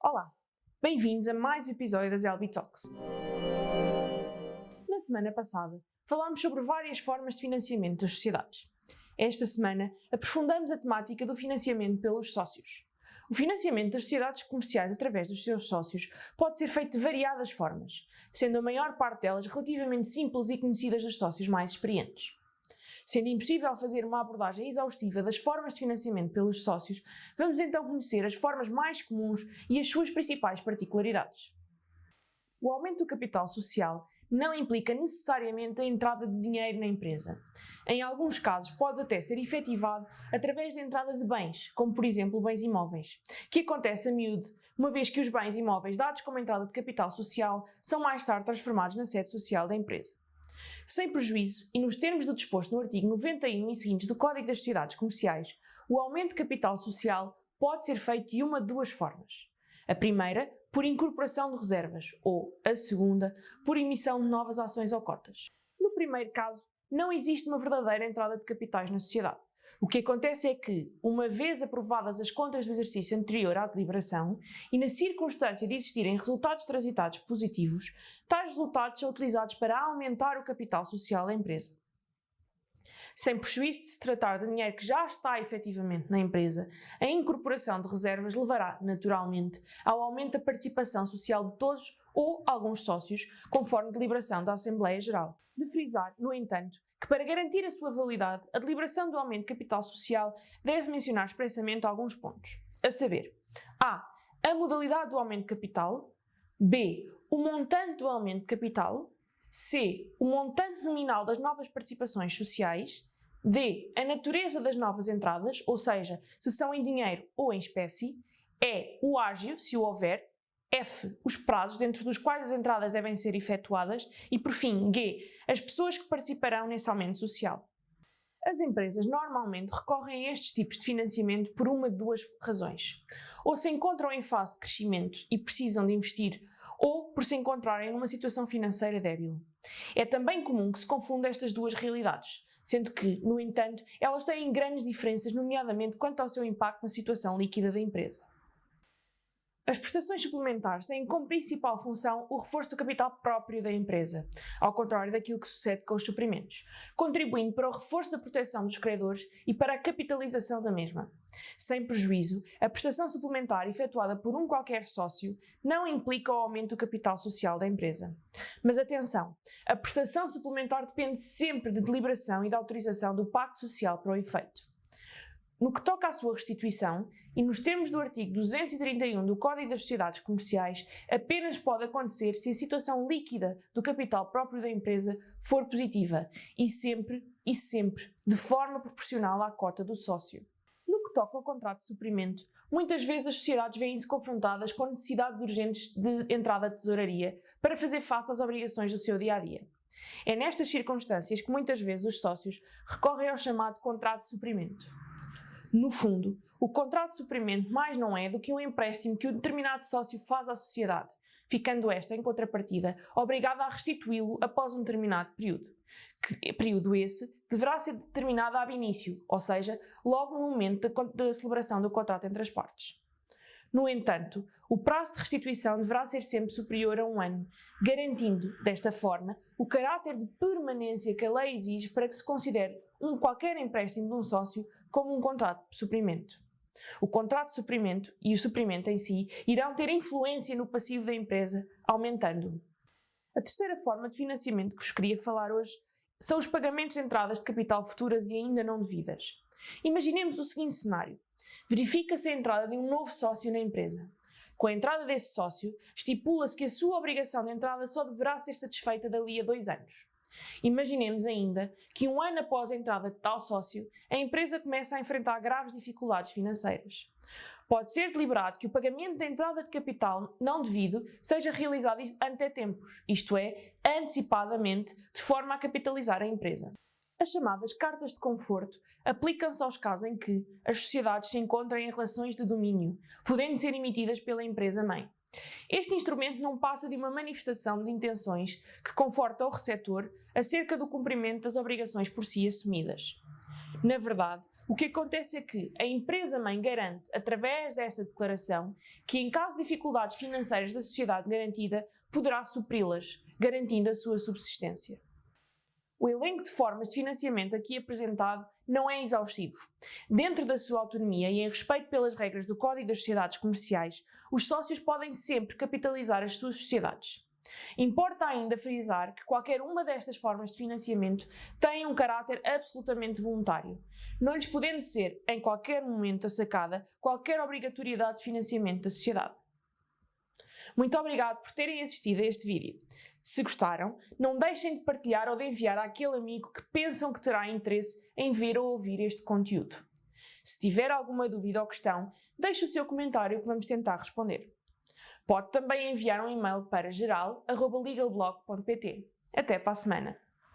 Olá, bem-vindos a mais um episódio das LB Talks. Na semana passada, falámos sobre várias formas de financiamento das sociedades. Esta semana, aprofundamos a temática do financiamento pelos sócios. O financiamento das sociedades comerciais através dos seus sócios pode ser feito de variadas formas, sendo a maior parte delas relativamente simples e conhecidas dos sócios mais experientes. Sendo impossível fazer uma abordagem exaustiva das formas de financiamento pelos sócios, vamos então conhecer as formas mais comuns e as suas principais particularidades. O aumento do capital social não implica necessariamente a entrada de dinheiro na empresa. Em alguns casos pode até ser efetivado através da entrada de bens, como por exemplo bens imóveis, que acontece a miúdo, uma vez que os bens imóveis dados como entrada de capital social são mais tarde transformados na sede social da empresa. Sem prejuízo, e nos termos do disposto no artigo 91 e seguintes do Código das Sociedades Comerciais, o aumento de capital social pode ser feito de uma de duas formas. A primeira, por incorporação de reservas, ou a segunda, por emissão de novas ações ou cotas. No primeiro caso, não existe uma verdadeira entrada de capitais na sociedade. O que acontece é que, uma vez aprovadas as contas do exercício anterior à deliberação e na circunstância de existirem resultados transitados positivos, tais resultados são utilizados para aumentar o capital social da empresa. Sem prejuízo de se tratar de dinheiro que já está efetivamente na empresa, a incorporação de reservas levará, naturalmente, ao aumento da participação social de todos ou alguns sócios, conforme deliberação da Assembleia Geral. De frisar, no entanto, que para garantir a sua validade, a deliberação do aumento de capital social deve mencionar expressamente alguns pontos, a saber: a modalidade do aumento de capital, b. o montante do aumento de capital, c. o montante nominal das novas participações sociais, d. a natureza das novas entradas, ou seja, se são em dinheiro ou em espécie, e. o ágio, se o houver, f. os prazos dentro dos quais as entradas devem ser efetuadas e, por fim, g. as pessoas que participarão nesse aumento social. As empresas normalmente recorrem a estes tipos de financiamento por uma de duas razões. Ou se encontram em fase de crescimento e precisam de investir, ou por se encontrarem numa situação financeira débil. É também comum que se confunda estas duas realidades, sendo que, no entanto, elas têm grandes diferenças, nomeadamente quanto ao seu impacto na situação líquida da empresa. As prestações suplementares têm como principal função o reforço do capital próprio da empresa, ao contrário daquilo que sucede com os suprimentos, contribuindo para o reforço da proteção dos credores e para a capitalização da mesma. Sem prejuízo, a prestação suplementar efetuada por um qualquer sócio não implica o aumento do capital social da empresa. Mas atenção, a prestação suplementar depende sempre de deliberação e de autorização do Pacto Social para o efeito. No que toca à sua restituição, e nos termos do artigo 231 do Código das Sociedades Comerciais, apenas pode acontecer se a situação líquida do capital próprio da empresa for positiva e sempre de forma proporcional à cota do sócio. No que toca ao contrato de suprimento, muitas vezes as sociedades vêm-se confrontadas com necessidades urgentes de entrada de tesouraria para fazer face às obrigações do seu dia-a-dia. É nestas circunstâncias que muitas vezes os sócios recorrem ao chamado contrato de suprimento. No fundo, o contrato de suprimento mais não é do que um empréstimo que o determinado sócio faz à sociedade, ficando esta, em contrapartida, obrigada a restituí-lo após um determinado período. Período esse deverá ser determinado ab início, ou seja, logo no momento da celebração do contrato entre as partes. No entanto, o prazo de restituição deverá ser sempre superior a 1 ano, garantindo, desta forma, o caráter de permanência que a lei exige para que se considere qualquer empréstimo de um sócio como um contrato de suprimento. O contrato de suprimento e o suprimento em si irão ter influência no passivo da empresa, aumentando-o. A terceira forma de financiamento que vos queria falar hoje são os pagamentos de entradas de capital futuras e ainda não devidas. Imaginemos o seguinte cenário. Verifica-se a entrada de um novo sócio na empresa. Com a entrada desse sócio, estipula-se que a sua obrigação de entrada só deverá ser satisfeita dali a 2 anos. Imaginemos ainda que 1 ano após a entrada de tal sócio, a empresa começa a enfrentar graves dificuldades financeiras. Pode ser deliberado que o pagamento da entrada de capital não devido seja realizado ante tempos, isto é, antecipadamente, de forma a capitalizar a empresa. As chamadas cartas de conforto aplicam-se aos casos em que as sociedades se encontram em relações de domínio, podendo ser emitidas pela empresa-mãe. Este instrumento não passa de uma manifestação de intenções que conforta o receptor acerca do cumprimento das obrigações por si assumidas. Na verdade, O que acontece é que a empresa-mãe garante, através desta declaração, que em caso de dificuldades financeiras da sociedade garantida, poderá supri-las, garantindo a sua subsistência. O elenco de formas de financiamento aqui apresentado não é exaustivo. Dentro da sua autonomia e em respeito pelas regras do Código das Sociedades Comerciais, os sócios podem sempre capitalizar as suas sociedades. Importa ainda frisar que qualquer uma destas formas de financiamento tem um caráter absolutamente voluntário, não lhes podendo ser, em qualquer momento assacada, qualquer obrigatoriedade de financiamento da sociedade. Muito obrigado por terem assistido a este vídeo. Se gostaram, não deixem de partilhar ou de enviar àquele amigo que pensam que terá interesse em ver ou ouvir este conteúdo. Se tiver alguma dúvida ou questão, deixe o seu comentário que vamos tentar responder. Pode também enviar um e-mail para geral@legalblog.pt. Até para a semana!